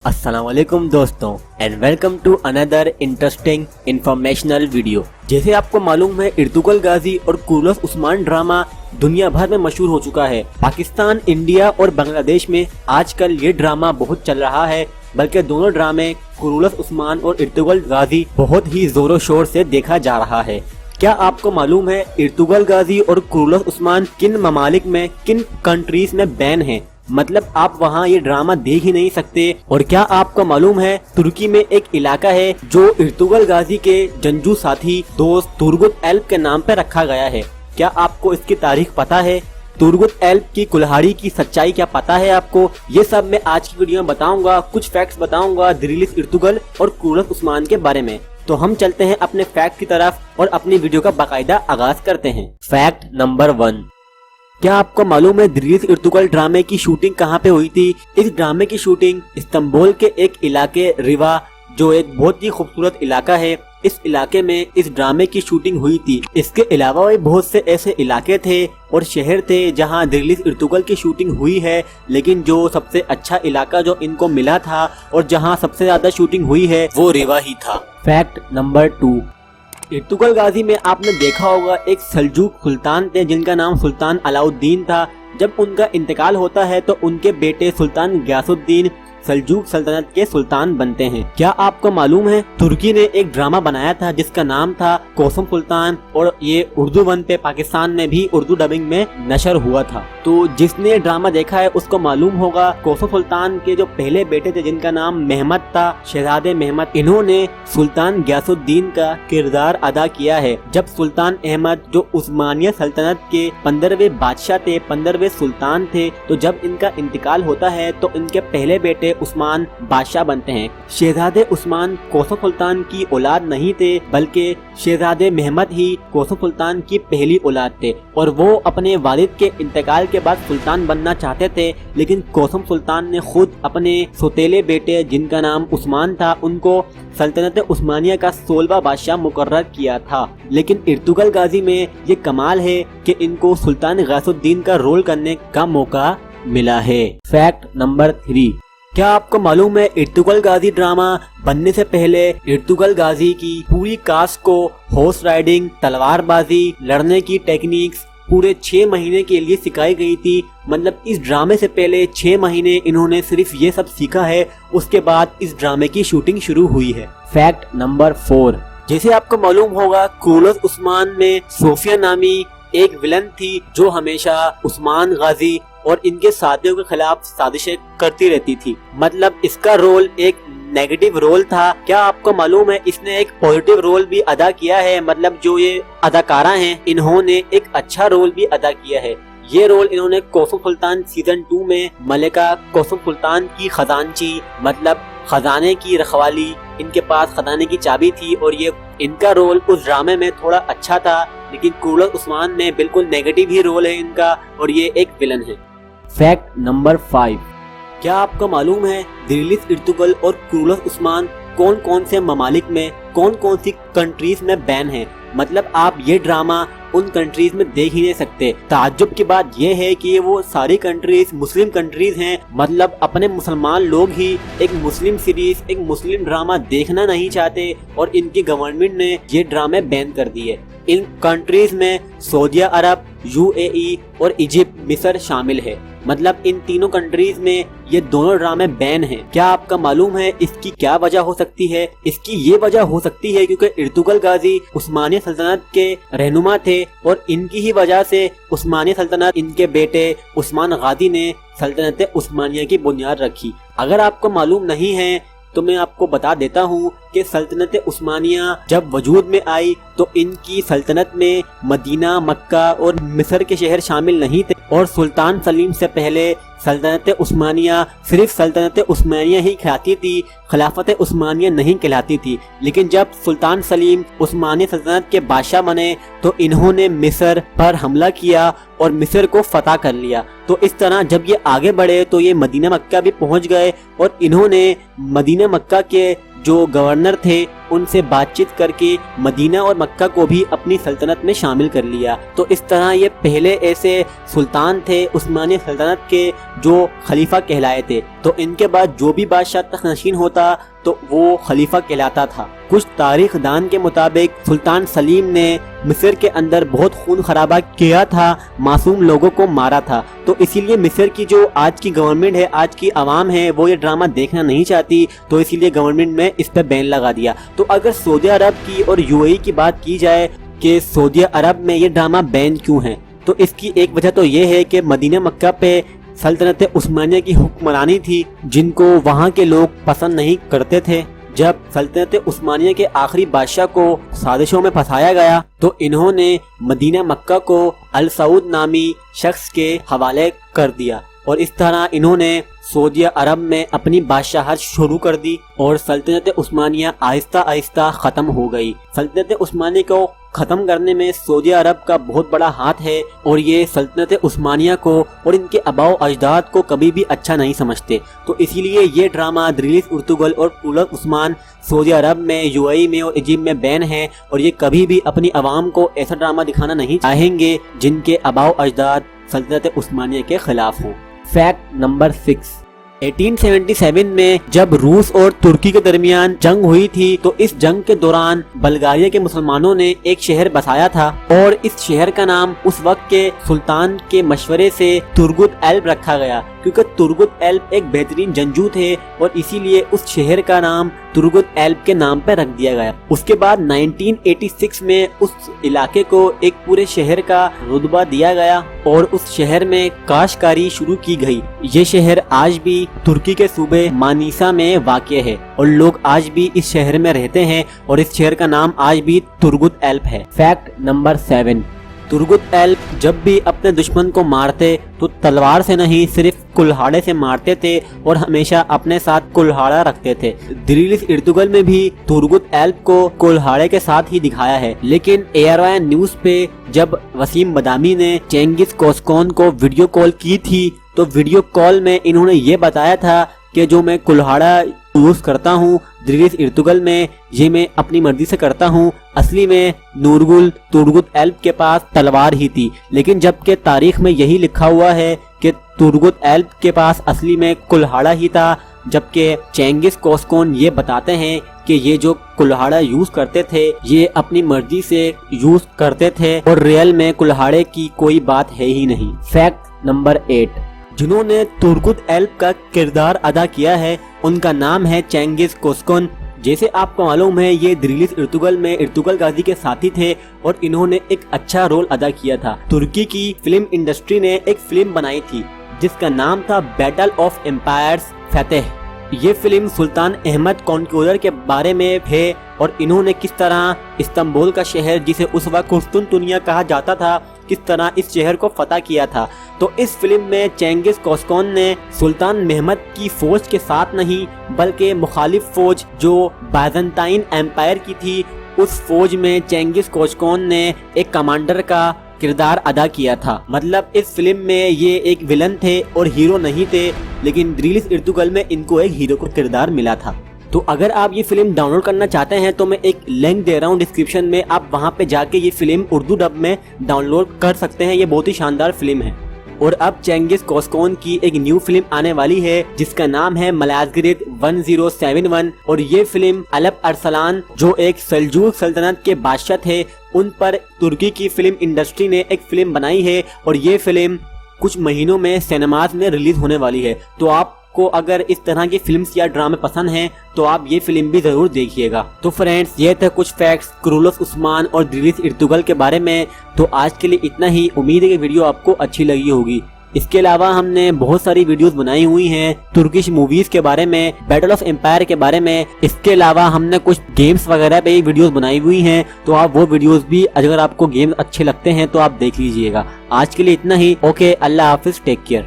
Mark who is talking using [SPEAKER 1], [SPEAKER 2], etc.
[SPEAKER 1] अस्सलाम वालेकुम दोस्तों and welcome to another interesting informational video. जैसे आपको मालूम है, इर्तुगल गाजी और कुरुलस उस्मान ड्रामा दुनिया भर में मशहूर हो चुका है। पाकिस्तान, इंडिया और बांग्लादेश में आजकल ये ड्रामा बहुत चल रहा है, बल्कि दोनों ड्रामे कुरुलस उस्मान और इर्तुगल गाजी बहुत ही जोरों शोर से देखा जा रहा है। क्या आपको मालूम है इर्तुगल गाजी और कुरुलस उस्मान किन ममालिक में, किन कंट्रीज में बैन है? मतलब आप वहाँ ये ड्रामा देख ही नहीं सकते। और क्या आपको मालूम है तुर्की में एक इलाका है जो इर्तुगल गाजी के जंजू साथी दोस्त तुर्गुत एल्प के नाम पे रखा गया है? क्या आपको इसकी तारीख पता है? तुर्गुत एल्प की कुल्हाड़ी की सच्चाई क्या पता है आपको? ये सब मैं आज की वीडियो में बताऊंगा। कुछ फैक्ट्स बताऊंगा दिरिलिस इर्तुगल और कुरुलस उस्मान के बारे में। तो हम चलते हैं अपने फैक्ट की तरफ और अपनी वीडियो का बाकायदा आगाज करते हैं। फैक्ट नंबर 1, क्या आपको मालूम है दिरिलिस इर्तुगल ड्रामे की शूटिंग कहाँ पे हुई थी? इस ड्रामे की शूटिंग इस्तांबुल के एक इलाके रिवा, जो एक बहुत ही खूबसूरत इलाका है, इस इलाके में इस ड्रामे की शूटिंग हुई थी। इसके अलावा भी बहुत से ऐसे इलाके थे और शहर थे जहां दिरिलिस इर्तुगल की शूटिंग हुई है, लेकिन जो सबसे अच्छा इलाका जो इनको मिला था और जहां सबसे ज्यादा शूटिंग हुई है वो रिवा ही था। फैक्ट नंबर 2, इर्तुगल गाजी में आपने देखा होगा एक सल्जूक सुल्तान थे जिनका नाम सुल्तान अलाउद्दीन था। जब उनका इंतकाल होता है तो उनके बेटे सुल्तान गयासुद्दीन सल्जूक सल्तनत के सुल्तान बनते हैं। क्या आपको मालूम है तुर्की ने एक ड्रामा बनाया था जिसका नाम था कोसम सुल्तान, और ये उर्दू वन पे पाकिस्तान में भी उर्दू डबिंग में नशर हुआ था। तो जिसने ड्रामा देखा है उसको मालूम होगा कोसम सुल्तान के जो पहले बेटे थे जिनका नाम मेहमद था, शहजादे मेहमद, इन्होंने सुल्तान गयासुद्दीन का किरदार अदा किया है। जब सुल्तान अहमद जो उस्मानिया सल्तनत के 15वें बादशाह थे, 15वें सुल्तान थे, तो जब इनका इंतकाल होता है तो इनके पहले बेटे उस्मान बादशाह बनते हैं। शहजादे उस्मान कोसम सुल्तान की औलाद नहीं थे, बल्कि शहजादे मेहमद ही कोसम सुल्तान की पहली औलाद थे, और वो अपने वालिद के इंतकाल के बाद सुल्तान बनना चाहते थे, लेकिन कोसम सुल्तान ने खुद अपने सौतेले बेटे जिनका नाम उस्मान था उनको सल्तनत उस्मानिया का 16वां बादशाह मुकर्रर किया था। लेकिन इर्तुगल गाजी में ये कमाल है कि इनको सुल्तान गयासुद्दीन का रोल करने का मौका मिला है। फैक्ट नंबर 3, क्या आपको मालूम है इर्तुगल गाजी ड्रामा बनने से पहले इर्तुगल गाजी की पूरी कास्ट को हॉर्स राइडिंग, तलवारबाजी, लड़ने की टेक्निक्स पूरे 6 महीने के लिए सिखाई गई थी। मतलब इस ड्रामे से पहले 6 महीने इन्होंने सिर्फ ये सब सीखा है, उसके बाद इस ड्रामे की शूटिंग शुरू हुई है। फैक्ट नंबर 4, जैसे आपको मालूम होगा कुरुलस उस्मान में सोफिया नामी एक विलन थी जो हमेशा उस्मान गाजी और इनके साथियों के खिलाफ साजिशें करती रहती थी। मतलब इसका रोल एक नेगेटिव रोल था। क्या आपको मालूम है इसने एक पॉजिटिव रोल भी अदा किया है? मतलब जो ये अदाकारा हैं इन्होंने एक अच्छा रोल भी अदा किया है। ये रोल इन्होंने कोसम सुल्तान सीजन 2 में मलिका कोसम सुल्तान की खजानची, मतलब खजाने की रखवाली, इनके पास खजाने की चाबी थी, और ये इनका रोल उस ड्रामे में थोड़ा अच्छा था। लेकिन कुरुलस उस्मान में बिल्कुल नेगेटिव ही रोल है इनका, और ये एक विलन है। फैक्ट नंबर 5, क्या आपको मालूम है दिरिलिस इर्तुगल और कुरुलस उस्मान कौन कौन से ममालिक में, कौन कौन सी कंट्रीज में बैन है? मतलब आप ये ड्रामा उन कंट्रीज में देख ही नहीं सकते। ताज्जुब की बात यह है कि वो सारी कंट्रीज मुस्लिम कंट्रीज हैं। मतलब अपने मुसलमान लोग ही एक मुस्लिम सीरीज, एक मुस्लिम ड्रामा देखना नहीं चाहते, और इनकी गवर्नमेंट ने ये ड्रामे बैन कर दिए। इन कंट्रीज में सऊदी अरब, यूएई और इजिप्ट, मिस्र शामिल है। मतलब इन तीनों कंट्रीज में ये दोनों ड्रामे बैन हैं। क्या आपका मालूम है इसकी क्या वजह हो सकती है? इसकी ये वजह हो सकती है क्योंकि इर्तुगल गाजी उस्मानिया सल्तनत के रहनुमा थे, और इनकी ही वजह से उस्मानिया सल्तनत, इनके बेटे उस्मान गाजी ने सल्तनत उस्मानिया की बुनियाद रखी। अगर आपको मालूम नहीं है तो मैं आपको बता देता हूँ कि सल्तनत उस्मानिया जब वजूद में आई तो इनकी सल्तनत में मदीना, मक्का और मिस्र के शहर शामिल नहीं थे, और सुल्तान सलीम से पहले सल्तनत उस्मानिया सिर्फ सल्तनत उस्मानिया ही कहलाती थी, खिलाफत उस्मानिया नहीं कहलाती थी। लेकिन जब सुल्तान सलीम उस्मानिया सल्तनत के बादशाह बने तो इन्होंने मिस्र पर हमला किया और मिस्र को फतह कर लिया। तो इस तरह जब ये आगे बढ़े तो ये मदीना मक्का भी पहुंच गए, और इन्होंने मदीना मक्का के जो गवर्नर थे ان سے بات چیت کر کے مدینہ اور مکہ کو بھی اپنی سلطنت میں شامل کر لیا۔ تو اس طرح یہ پہلے ایسے سلطان تھے عثمانیہ سلطنت کے جو خلیفہ کہلائے تھے۔ تو ان کے بعد جو بھی بادشاہ تخت نشین ہوتا تو وہ خلیفہ کہلاتا تھا۔ کچھ تاریخ دان کے مطابق سلطان سلیم نے مصر کے اندر بہت خون خرابہ کیا تھا، معصوم لوگوں کو مارا تھا، تو اسی لیے مصر کی جو آج کی گورنمنٹ ہے، آج کی عوام ہے، وہ یہ ڈرامہ دیکھنا نہیں چاہتی، تو اسی لیے گورنمنٹ نے اس پہ بین لگا دیا۔ تو اگر سعودی عرب کی اور یو اے ای کی بات کی جائے کہ سعودی عرب میں یہ ڈرامہ بین کیوں ہے، تو اس کی ایک وجہ تو یہ ہے کہ مدینہ مکہ پہ سلطنت عثمانیہ کی حکمرانی تھی، جن کو وہاں کے لوگ پسند نہیں کرتے تھے۔ جب سلطنت عثمانیہ کے آخری بادشاہ کو سازشوں میں پھنسایا گیا تو انہوں نے مدینہ مکہ کو السعود نامی شخص کے حوالے کر دیا، اور اس طرح انہوں نے سعودی عرب میں اپنی بادشاہت شروع کر دی، اور سلطنت عثمانیہ آہستہ آہستہ ختم ہو گئی۔ سلطنت عثمانیہ کو ختم کرنے میں سعودی عرب کا بہت بڑا ہاتھ ہے، اور یہ سلطنت عثمانیہ کو اور ان کے آباء و اجداد کو کبھی بھی اچھا نہیں سمجھتے۔ تو اسی لیے یہ ڈرامہ دریلس ارطغرل اور قلت عثمان سعودی عرب میں، یو اے ای میں اور ایجپٹ میں بین ہے، اور یہ کبھی بھی اپنی عوام کو ایسا ڈرامہ دکھانا نہیں چاہیں گے جن کے آباء و اجداد سلطنت عثمانیہ کے خلاف ہوں۔ فیکٹ نمبر 6، 1877 میں جب روس اور ترکی کے درمیان جنگ ہوئی تھی تو اس جنگ کے دوران بلغاریہ کے مسلمانوں نے ایک شہر بسایا تھا، اور اس شہر کا نام اس وقت کے سلطان کے مشورے سے ترگت ایلب رکھا گیا، کیونکہ ترگت ایلب ایک بہترین جنگجو تھے، اور اسی لیے اس شہر کا نام ترگت ایلب کے نام پہ رکھ دیا گیا۔ اس کے بعد 1986 میں اس علاقے کو ایک پورے شہر کا رتبہ دیا گیا، اور اس شہر میں کاشتکاری شروع کی گئی۔ یہ شہر آج بھی ترکی کے صوبے مانیسا میں واقع ہے، اور لوگ آج بھی اس شہر میں رہتے ہیں، اور اس شہر کا نام آج بھی ترگت ایلب ہے۔ فیکٹ نمبر 7، ترگت ایلب جب بھی اپنے دشمن کو مارتے تو تلوار سے نہیں، صرف کلہاڑے سے مارتے تھے، اور ہمیشہ اپنے ساتھ کلہاڑا رکھتے تھے۔ دریلس ارطغرل میں بھی ترگت ایلب کو کلہاڑے کے ساتھ ہی دکھایا ہے، لیکن ARY نیوز پہ جب وسیم بادامی نے چنگیز کوسکون کو ویڈیو کال کی تھی تو ویڈیو کال میں انہوں نے یہ بتایا تھا کہ جو میں کلہاڑا یوز کرتا ہوں دریلس ارطغرل میں، یہ میں اپنی مرضی سے کرتا ہوں، اصلی میں نورگل ترگت ایلب کے پاس تلوار ہی تھی، لیکن جبکہ تاریخ میں یہی لکھا ہوا ہے کہ ترگت ایلب کے پاس اصلی میں کلہاڑا ہی تھا، جبکہ چنگیز کوسکون یہ بتاتے ہیں کہ یہ جو کلہاڑا یوز کرتے تھے یہ اپنی مرضی سے یوز کرتے تھے، اور ریئل میں کلہاڑے کی کوئی بات ہے ہی نہیں۔ فیکٹ نمبر 8، جنہوں نے ترگت ایلب کا کردار ادا کیا ہے ان کا نام ہے چنگیز کوسکون۔ جیسے آپ کو معلوم ہے یہ دریلس ارطغرل میں ارطغرل غازی کے ساتھی تھے، اور انہوں نے ایک اچھا رول ادا کیا تھا۔ ترکی کی فلم انڈسٹری نے ایک فلم بنائی تھی جس کا نام تھا بیٹل آف امپائرز فتح۔ یہ فلم سلطان احمد کانکورر کے بارے میں ہے، اور انہوں نے کس طرح استنبول کا شہر جسے اس وقت قسطنطنیہ کہا جاتا تھا، کس طرح اس شہر کو فتح کیا تھا۔ تو اس فلم میں چنگیز کوسکون نے سلطان محمد کی فوج کے ساتھ نہیں بلکہ مخالف فوج جو بائزنٹائن ایمپائر کی تھی، اس فوج میں چنگیز کوسکون نے ایک کمانڈر کا کردار ادا کیا تھا۔ مطلب اس فلم میں یہ ایک ویلن تھے اور ہیرو نہیں تھے، لیکن دریلس ارطغرل میں ان کو ایک ہیرو کا کردار ملا تھا۔ تو اگر آپ یہ فلم ڈاؤن لوڈ کرنا چاہتے ہیں تو میں ایک لنک دے رہا ہوں ڈسکرپشن میں، آپ وہاں پہ جا کے یہ فلم اردو ڈب میں ڈاؤن لوڈ کر سکتے ہیں۔ یہ بہت ہی شاندار فلم ہے۔ اور اب چنگیز کوسکون کی ایک نیو فلم آنے والی ہے جس کا نام ہے ملازگرت 1071، اور یہ فلم الپ ارسلان جو ایک سلجوق سلطنت کے بادشاہ تھے ان پر ترکی کی فلم انڈسٹری نے ایک فلم بنائی ہے، اور یہ فلم کچھ مہینوں میں سینماز میں ریلیز ہونے والی ہے۔ تو آپ کو اگر اس طرح کی فلمز یا ڈرامے پسند ہیں تو آپ یہ فلم بھی ضرور دیکھیے گا۔ تو فرینڈز یہ تھے کچھ فیکٹس قرولس عثمان اور دریلس ارطغرل کے بارے میں۔ تو آج کے لیے اتنا ہی، امید ہے کہ ویڈیو آپ کو اچھی لگی ہوگی۔ اس کے علاوہ ہم نے بہت ساری ویڈیوز بنائی ہوئی ہیں ترکش موویز کے بارے میں، بیٹل آف امپائر کے بارے میں۔ اس کے علاوہ ہم نے کچھ گیمز وغیرہ پہ ویڈیوز بنائی ہوئی ہیں، تو آپ وہ ویڈیوز بھی اگر آپ کو گیمز اچھے لگتے ہیں تو آپ دیکھ لیجئے گا۔ آج کے لیے اتنا ہی، اوکے، اللہ حافظ، ٹیک کیئر۔